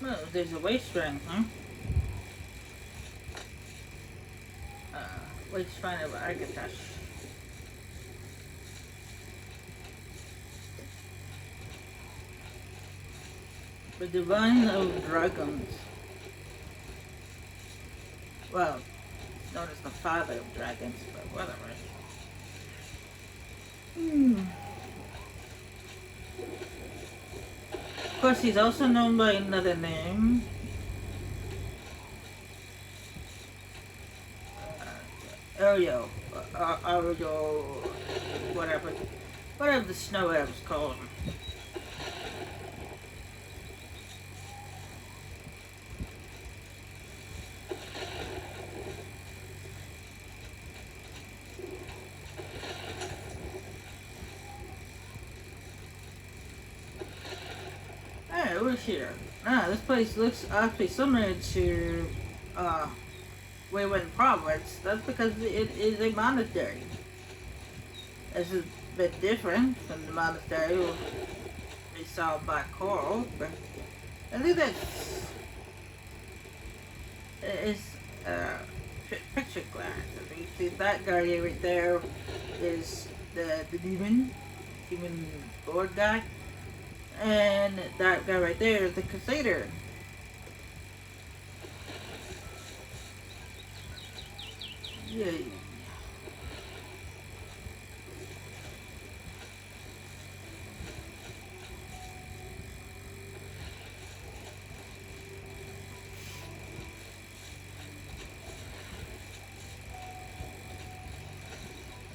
Oh, there's a waist string, huh? Waist string of Architect. The Divine of Dragons. Well, known as the Father of Dragons, but whatever. Hmm. Of course, he's also known by another name. Ariel. Ariel. Whatever. Whatever the snow elves call him. Hey, who's here? This place looks awfully similar to uh, Wayward Province. That's because it is a monastery. This is a bit different from the monastery we saw by Coral, but I think that's it's picture glass. I think see that guy right there is the demon lord guy, and that guy right there is the crusader. Yeah.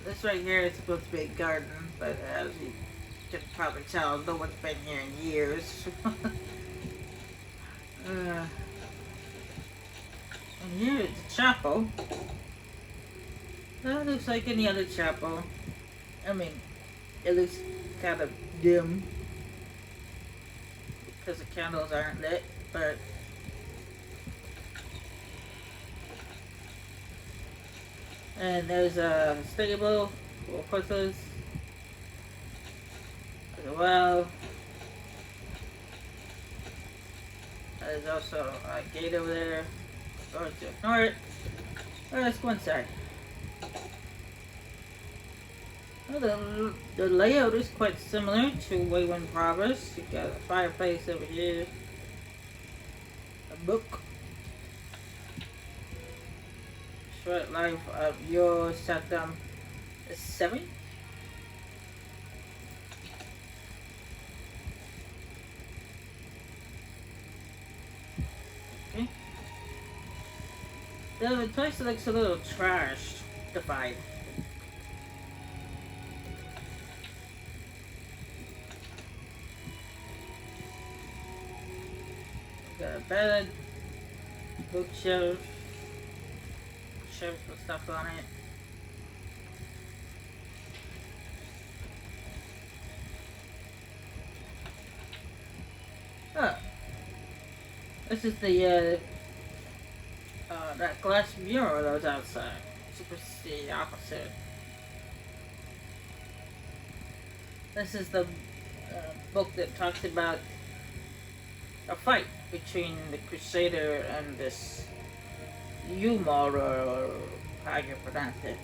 This right here is supposed to be a garden, but as you can probably tell, no one's been here in years. And here is a chapel. That looks like any other chapel. I mean, it looks kind of dim because the candles aren't lit, but and there's a stable for horses as well. There's also a gate over there. Going to ignore it. Let's go inside. Well, the layout is quite similar to Wayward Province. You got a fireplace over here, a book, short life of your Saddam Seven. Okay. The place looks a little trashed, defied. Got a bed, bookshelf, shelf with stuff on it. Oh, this is that glass mural that was outside. Supposed to see the opposite. This is the book that talks about a fight between the Crusader and this Umar, or how you pronounce it.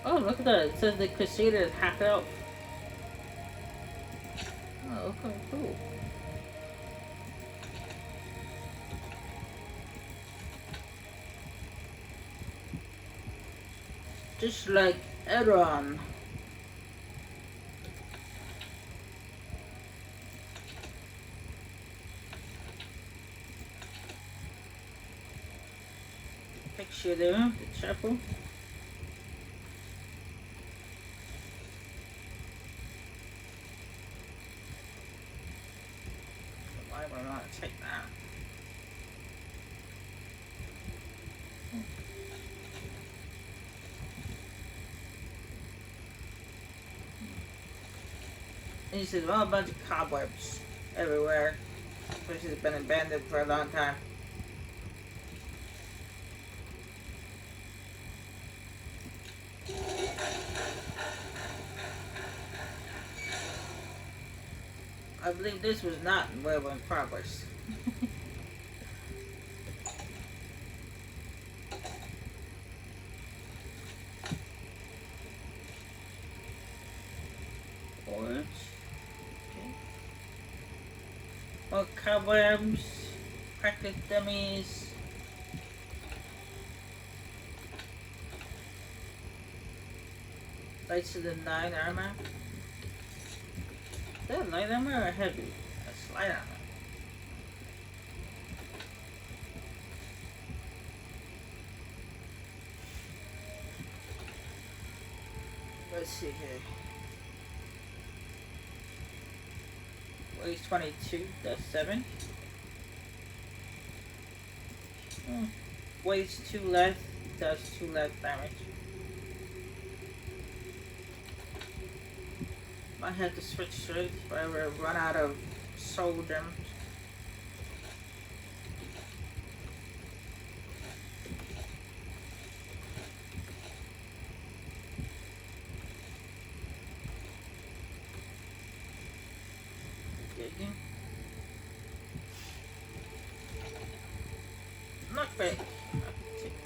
Oh, look at that. It says the Crusader is half elf. Oh, okay, cool. Just like Eron. Picture there, the chapel. Why would I not take that? And you see, well, a bunch of cobwebs everywhere. This place has been abandoned for a long time. I believe this was not well in progress. Porch. Okay. More cobwebs. Practice dummies. Lights of the Nine armor. Is that light armor or heavy? That's light armor. Let's see here. Weighs 22, that's 7. Weighs 2 less, does 2 less damage. Might have to switch to it if I ever run out of soul gems. Not bad. I'll take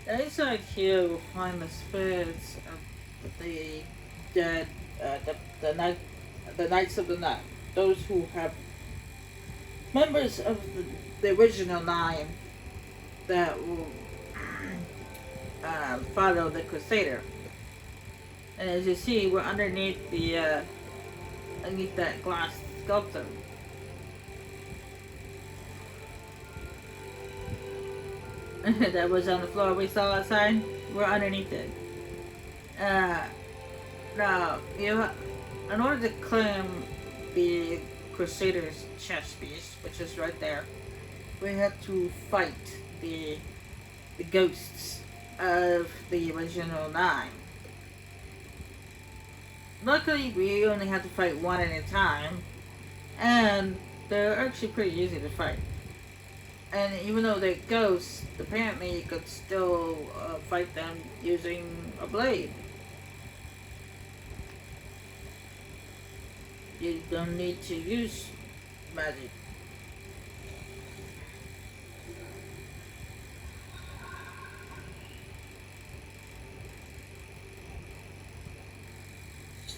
that. Inside here we'll find the spirits of the dead, the Knights of the Night. Those who have members of the original 9 that will follow the Crusader. And as you see, we're underneath the underneath that glass sculpture. That was on the floor we saw outside. We're underneath it. Now, in order to claim the Crusader's chest piece, which is right there, we have to fight the ghosts of the original 9. Luckily, we only have to fight one at a time, and they're actually pretty easy to fight. And even though they're ghosts, apparently you could still fight them using a blade. You don't need to use magic.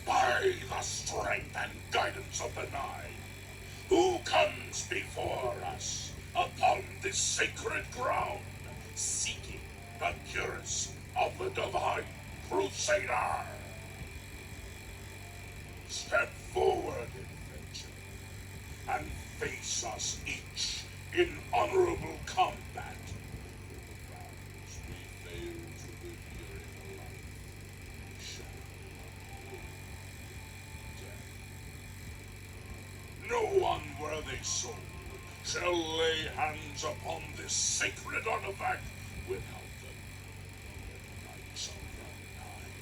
By the strength and guidance of the Nine, who comes before us upon this sacred ground, seeking the purest of the divine Crusader? Step forward, adventure, and face us each in honorable combat. Perhaps we fail to live here in life, shall no unworthy soul shall lay hands upon this sacred artifact without the Knights of the Nine.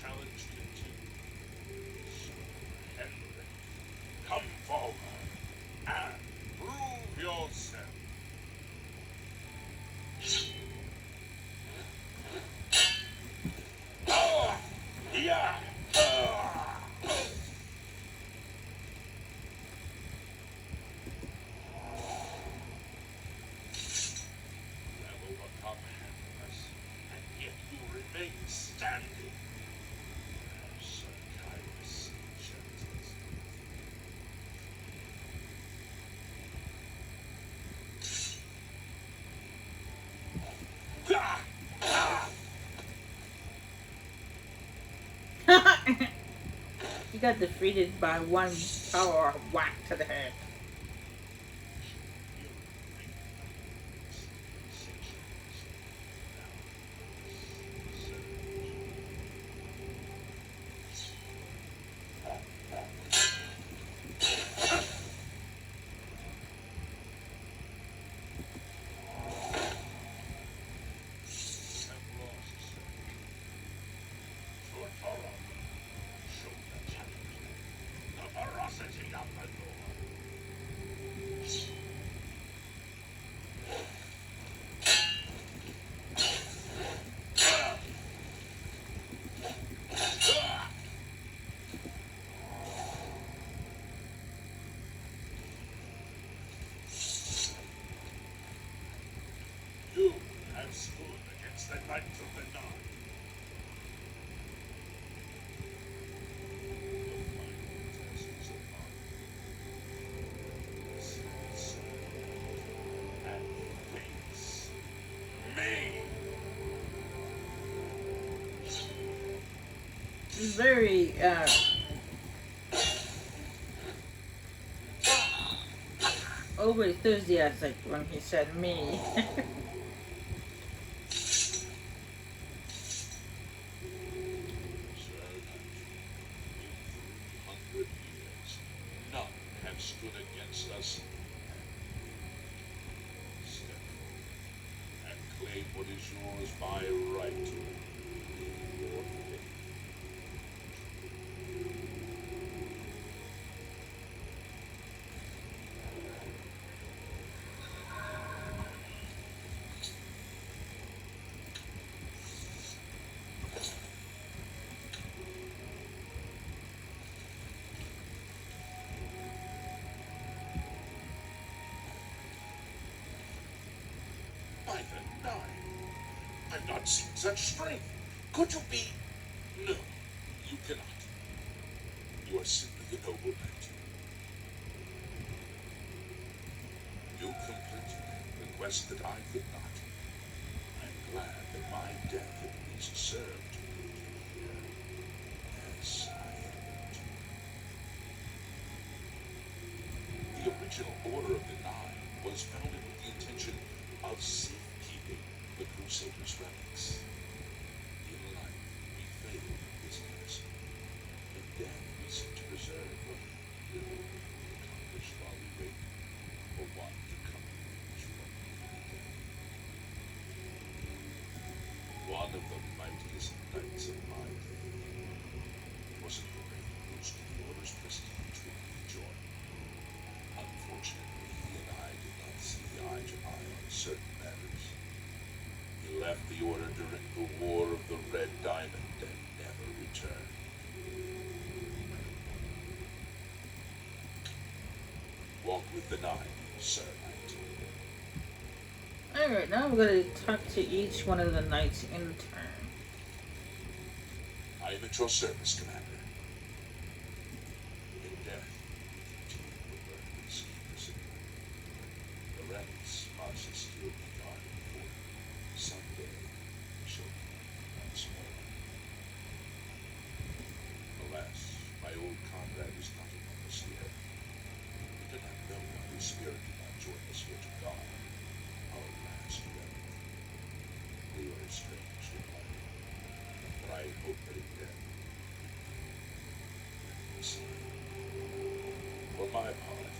challenge continues. So, Henry, come forward and prove yourself. Yeah. You have overcome Henry, and yet you remain standing. Sir Kyrus Gentles. He got defeated by one power whack to the head. You have stood against the Knights of the Nine. The final test is upon you. Sit and face me. He's very, over enthusiastic when he said me. In 300 years, none have stood against us. Step forward and claim what is yours by right. Your fate. By the Nine, I've not seen such strength. Could you be? No, you cannot. You are simply a noble knight. You completed a quest that I could not. I'm glad that my death at least served to put you here. Yes, I am. The original Order of the Nine was founded with the intention of safekeeping the Crusaders' relics. In life, we fail this task. In death, we seek to preserve what little we accomplished while we wait for one to come from the dead. One of the mightiest knights of my day was a great boost to the Order's prestige when we joined. Unfortunately, he and I did not see eye to eye on certain matters. He left the Order during the War of the Red Diamond and never returned. Walk with the Nine, Sir Knight. Alright, now we're going to talk to each one of the knights in turn. I am at your service, Commander. In death, we continue to burn and keep the city. The relics must still be guarded for someday we shall be once more. Alas, my old comrade is not among us here. We do not know why his spirit did not join us here to guard our last relic. We were estranged in life, but I hope that in death we will see. For my part,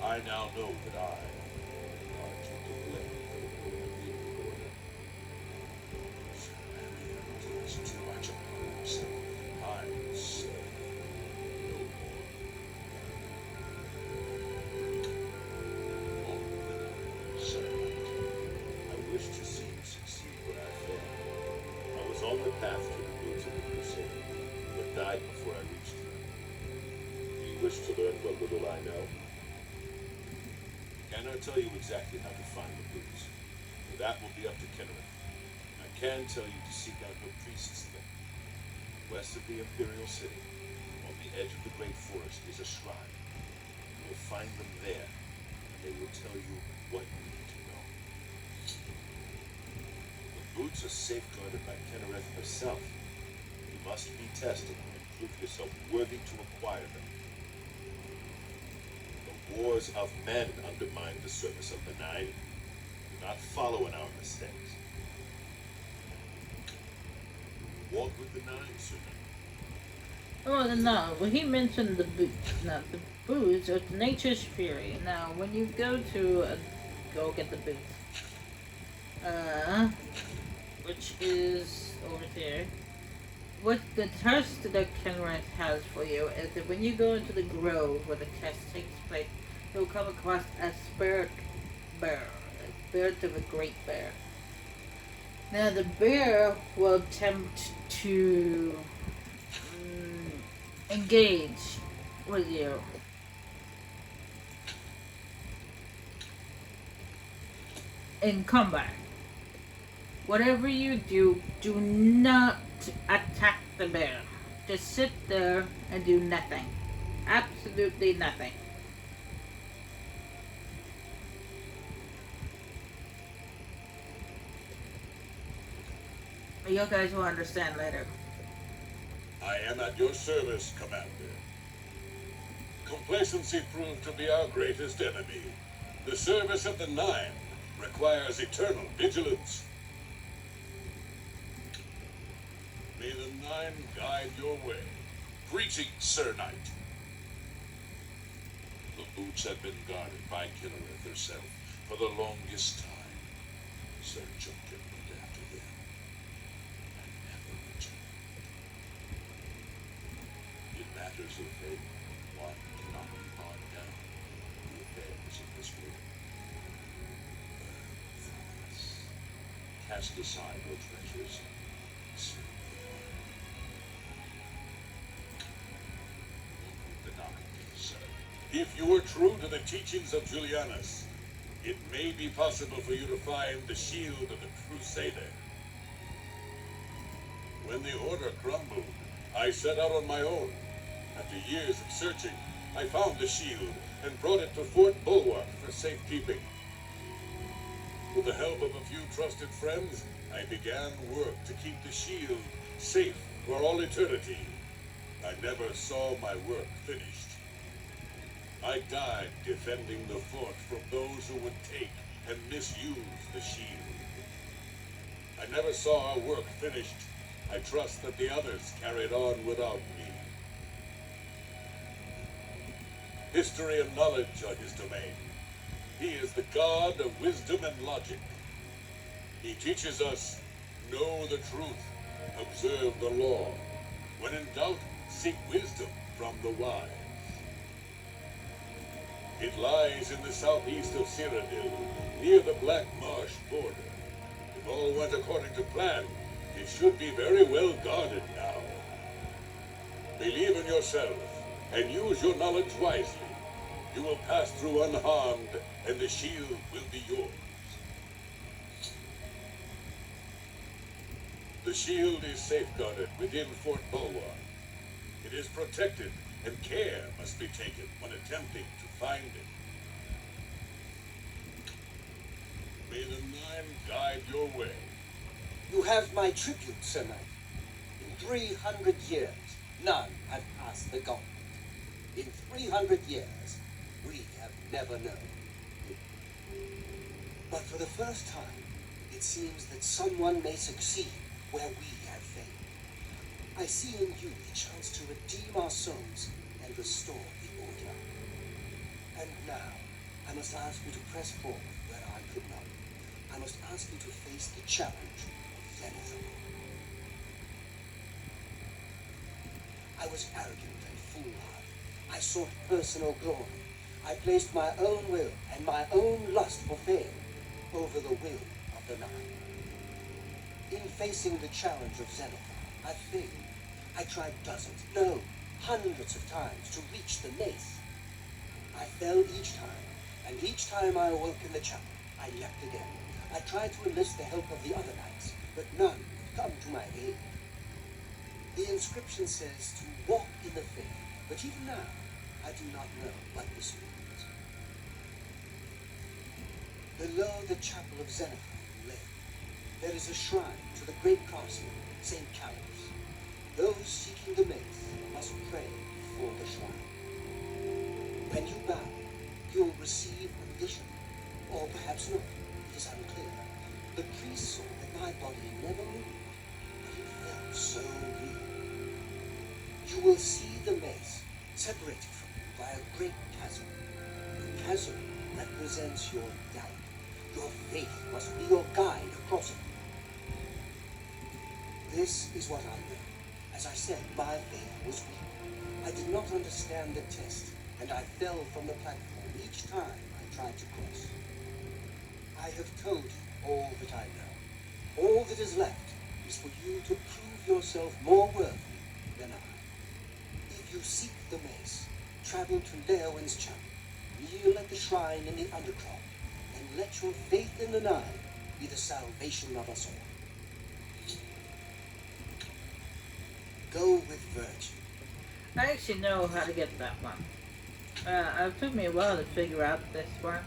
I now know that I am largely to blame for the ruin of the Order. Sir Harry has too much upon himself. died before I reached her. Do you wish to learn what little I know? I cannot tell you exactly how to find the boots. That will be up to Kennereth. I can tell you to seek out her priests there. West of the Imperial City, on the edge of the Great Forest, is a shrine. You will find them there, and they will tell you what you need to know. The boots are safeguarded by Kennereth herself. You must be tested and prove yourself worthy to acquire them. The wars of men undermine the service of the Nine. Do not follow in our mistakes. Walk with the Nine, Sir Knight. Oh, no, well, he mentioned the boots. Now, the boots are nature's fury. Now, when you go to go get the boots, which is over there, what the test that Kenrith has for you is that when you go into the grove where the test takes place, you'll come across a spirit bear, a spirit of a great bear. Now, the bear will attempt to engage with you. In combat. Whatever you do, do not attack the bear. Just sit there and do nothing. Absolutely nothing. You guys will understand later. I am at your service, Commander. Complacency proved to be our greatest enemy. The service of the Nine requires eternal vigilance. May the Nine guide your way. Greetings, Sir Knight. The boots have been guarded by Kennereth herself for the longest time. Sir Junkin went after them and never returned. In matters of faith, one cannot be bogged down in the affairs of this world. Burn from us. Cast aside your treasures. Serve the Nine, sir. If you are true to the teachings of Julianus, it may be possible for you to find the shield of the Crusader. When the Order crumbled, I set out on my own. After years of searching, I found the shield and brought it to Fort Bulwark for safekeeping. With the help of a few trusted friends, I began work to keep the shield safe for all eternity. I never saw my work finished. I died defending the fort from those who would take and misuse the shield. I never saw our work finished. I trust that the others carried on without me. History and knowledge are his domain. He is the god of wisdom and logic. He teaches us, know the truth, observe the law. When in doubt, seek wisdom from the wise. It lies in the southeast of Cyrodiil, near the Black Marsh border. If all went according to plan, it should be very well guarded now. Believe in yourself, and use your knowledge wisely. You will pass through unharmed, and the shield will be yours. The shield is safeguarded within Fort Bulwark. It is protected, and care must be taken when attempting to find it. May the Nine guide your way. You have my tribute, Sir Knight. In 300 years, none have passed the gauntlet. In 300 years, we have never known. But for the first time, it seems that someone may succeed where we have failed. I see in you the chance to redeem our souls and restore the order. And now, I must ask you to press forward where I could not. I must ask you to face the challenge of Zenithal. I was arrogant and foolhardy. I sought personal glory. I placed my own will and my own lust for fame over the will of the Nine. In facing the challenge of Zenithal, I failed. I tried dozens, no, hundreds of times to reach the mace. I fell each time, and each time I awoke in the chapel, I leapt again. I tried to enlist the help of the other knights, but none would come to my aid. The inscription says to walk in the faith, but even now, I do not know what this means. Below the chapel of Xenophon lay, there is a shrine to the great craftsman, St. Callus. Those seeking the mace must pray before the shrine. When you bow, you'll receive a vision, or perhaps not, it is unclear. The priest saw that my body never moved, but it felt so real. You will see the mace separated from you by a great chasm. The chasm represents your doubt. Your faith must be your guide across it. This is what I know. As I said, my faith was weak. I did not understand the test, and I fell from the platform each time I tried to cross. I have told you all that I know. All that is left is for you to prove yourself more worthy than I. If you seek the mace, travel to Leowin's chapel, kneel at the shrine in the undercroft, and let your faith in the Nine be the salvation of us all. Go with virtue. I actually know how to get that one. It took me a while to figure out this one.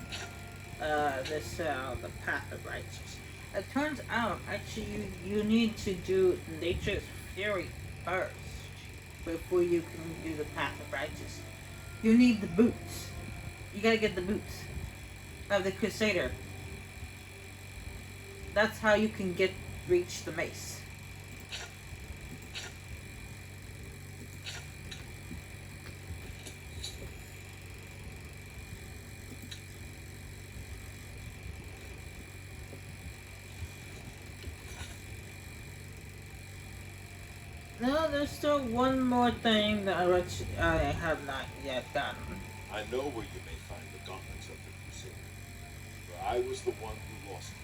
The Path of Righteous. It turns out, actually, you need to do Nature's Fury first before you can do the Path of Righteous. You need the boots. You gotta get the boots of the Crusader. That's how you can reach the mace. No, there's still one more thing that I have not yet done. I know where you may find the gauntlets of the Crusader, for I was the one who lost them.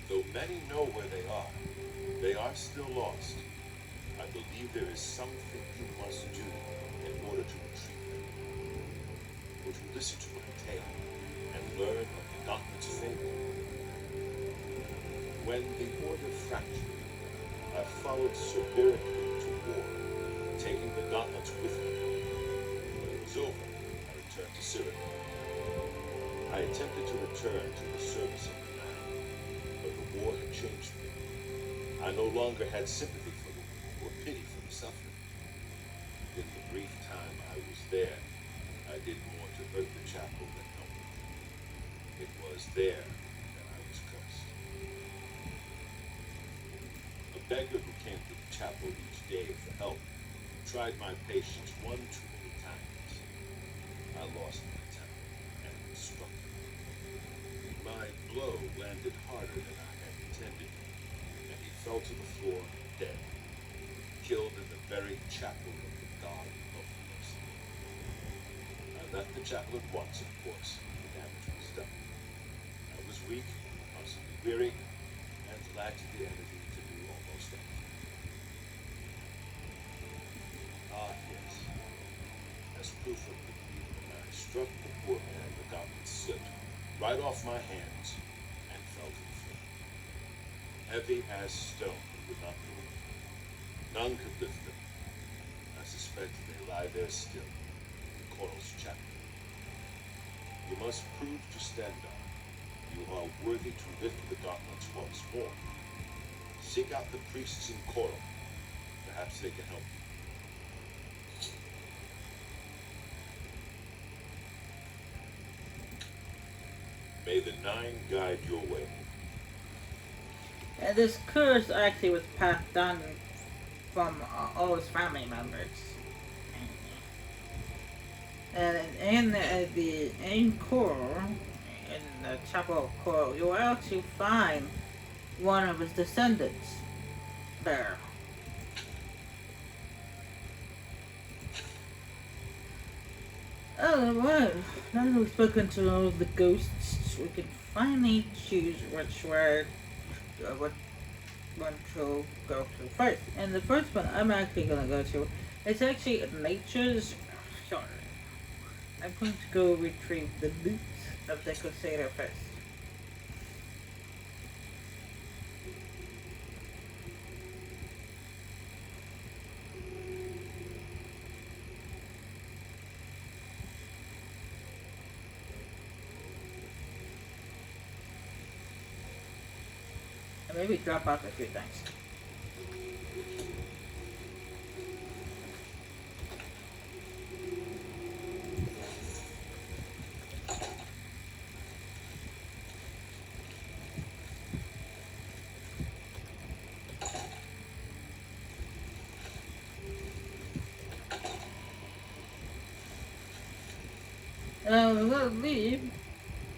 Though many know where they are still lost. I believe there is something you must do in order to retrieve them. Would you listen to my tale and learn of the gauntlet's fate? When the order fractured, I followed Sir Beric to war, taking the gauntlets with me. When it was over, I returned to Cyrano. I attempted to return to the service of the Nine, but the war had changed me. I no longer had sympathy for the war or pity for the suffering. In the brief time I was there, I did more to hurt the chapel than help it. It was there that I was cursed. A beggar who came to the chapel each day for help tried my patience one too many times. I lost my temper and struck him. My blow landed harder than I had intended, and he fell to the floor dead, killed in the very chapel of the god of mercy. I left the chapel at once, of course. The damage was done. I was weak, possibly weary, and lacked the energy to do almost anything. Ah, yes. As proof of the deed, when I struck the poor man, the gauntlet slipped right off my hands and fell to the floor. Heavy as stone, they would not move. None could lift them. I suspect they lie there still, in Coral's chapel. You must prove to Standar you are worthy to lift the gauntlets once more. Seek out the priests in Coral. Perhaps they can help you. May the Nine guide your way. And this curse actually was passed down from all his family members. And in Coral, in the Chapel of Coral, you will actually find one of his descendants there. Oh, right. Now that we've spoken to all of the ghosts, we can finally choose which way, what one to go to first. And the first one I'm actually gonna go to, it's actually nature's. Sorry. I'm going to go retrieve the boots of the Crusader first. And maybe drop off a few things. We'll leave,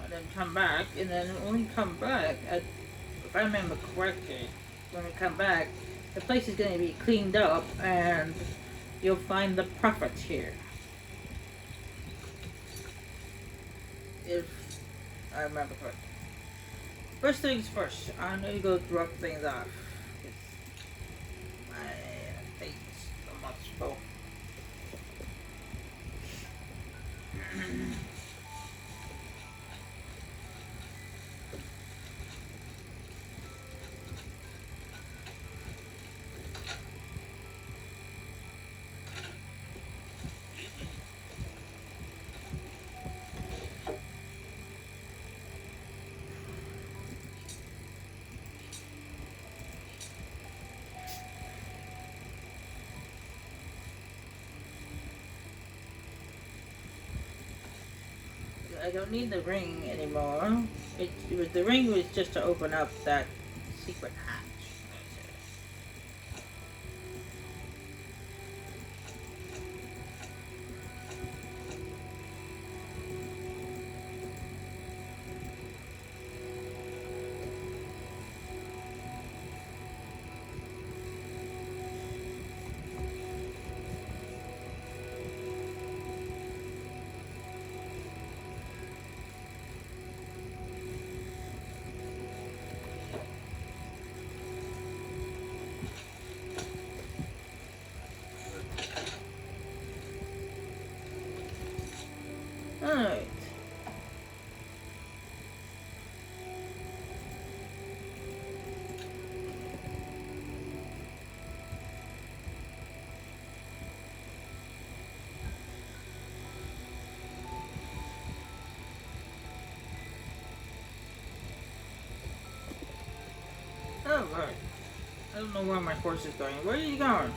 and then come back, and then when we come back, if I remember correctly, when we come back, the place is going to be cleaned up, and you'll find the prophets here. If I remember correctly. First things first, I need to go drop things off. My face is almost full. I don't need the ring anymore. The ring was just to open up that secret hatch. Alright. Alright. I don't know where my horse is going. Where are you going?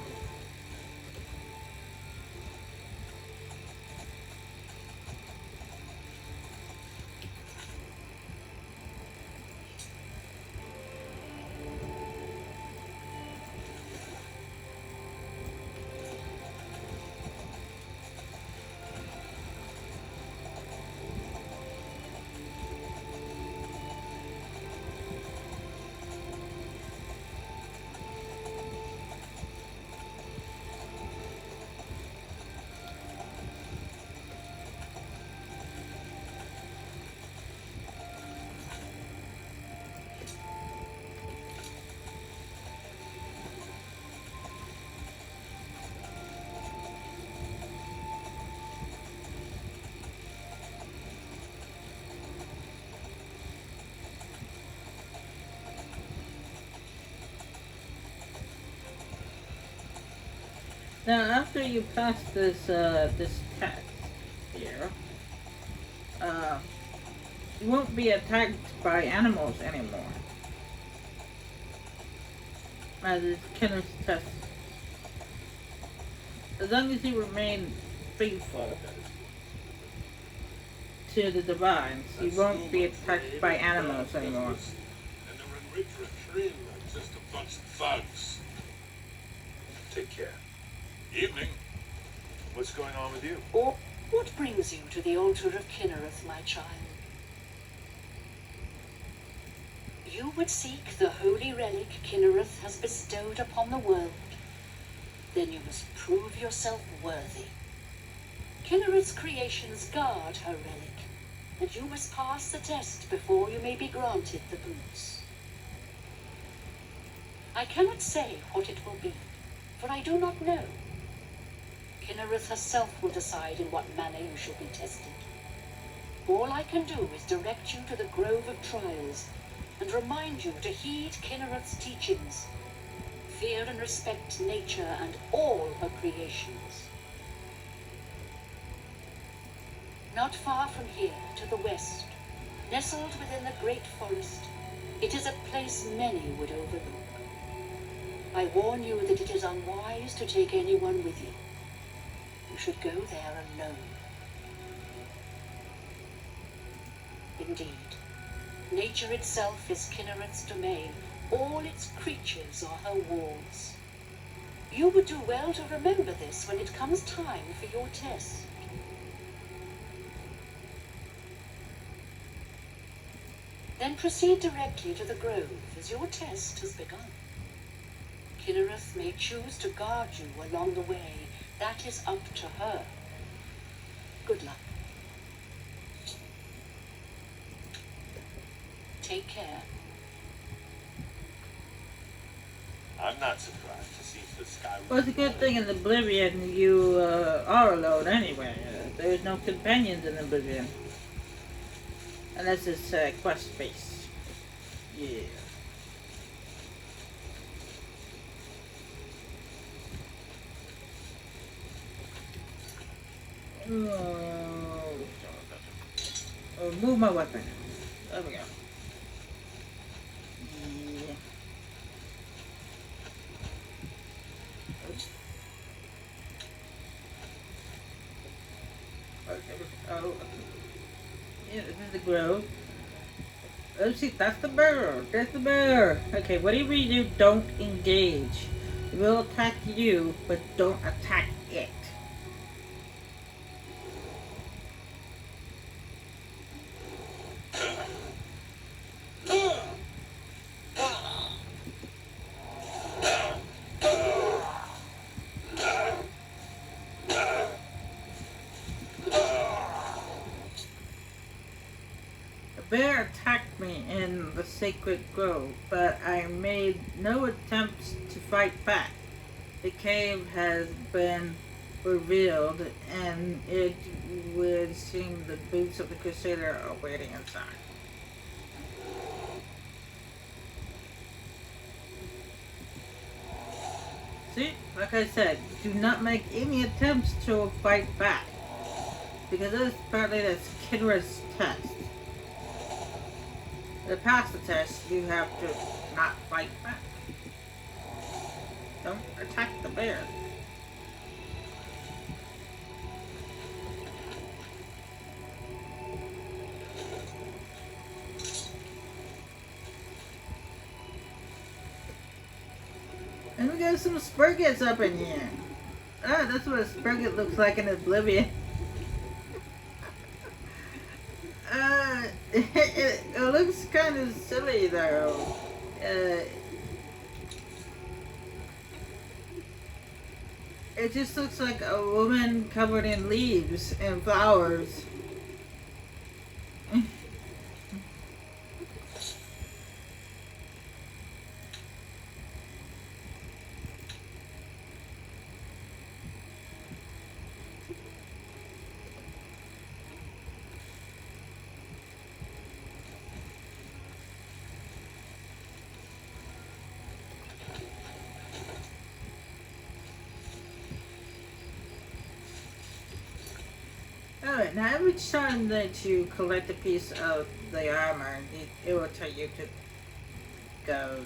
Now, after you pass this test here, you won't be attacked by animals anymore. As is Kenneth's test. As long as you remain faithful to the divines, you won't be attacked by animals anymore. And the retreat are just a bunch of thugs. Take care. Evening. What's going on with you? Or what brings you to the altar of Kinnereth, my child? You would seek the holy relic Kinnereth has bestowed upon the world. Then you must prove yourself worthy. Kinnereth's creations guard her relic, and you must pass the test before you may be granted the boots. I cannot say what it will be, for I do not know. Kinnereth herself will decide in what manner you shall be tested. All I can do is direct you to the Grove of Trials, and remind you to heed Kinnereth's teachings. Fear and respect nature and all her creations. Not far from here, to the west, nestled within the great forest, it is a place many would overlook. I warn you that it is unwise to take anyone with you. You should go there alone. Indeed, nature itself is Kinnereth's domain. All its creatures are her walls. You would do well to remember this when it comes time for your test. Then proceed directly to the grove, as your test has begun. Kinnereth may choose to guard you along the way. That is up to her. Good luck. Take care. I'm not surprised to see the sky. Well, it's a good thing in Oblivion you are alone anyway. There's no companions in Oblivion. Unless it's quest-based. Yeah. Oh, move my weapon. There we go. Yeah. Oh, yeah, this is the grove. Oh, see, that's the bear. That's the bear. Okay, whatever you do, don't engage. It will attack you, but don't attack it. The bear attacked me in the sacred grove, but I made no attempts to fight back. The cave has been revealed, and it would seem the boots of the Crusader are waiting inside. See, like I said, do not make any attempts to fight back, because this apparently that's Kinnereth's test. To pass the test, you have to not fight back. Don't attack the bear. And we got some spurgets up in here. Ah, that's what a spurget looks like in Oblivion. It looks kind of silly though. It just looks like a woman covered in leaves and flowers. Alright, now every time that you collect a piece of the armor, it will tell you to go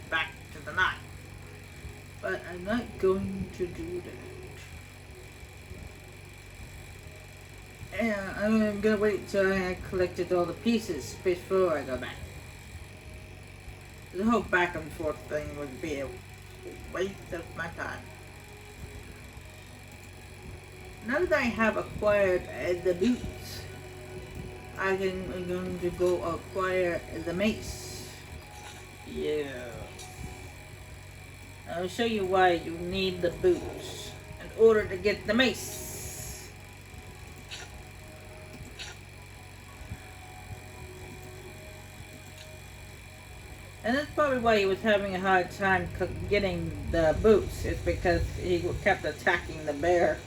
back to the knife. But I'm not going to do that. And I'm gonna wait till I collected all the pieces before I go back. The whole back and forth thing would be a waste of my time. Now that I have acquired the boots, I'm going to go acquire the mace. Yeah. I'll show you why you need the boots in order to get the mace. And that's probably why he was having a hard time getting the boots. It's because he kept attacking the bear.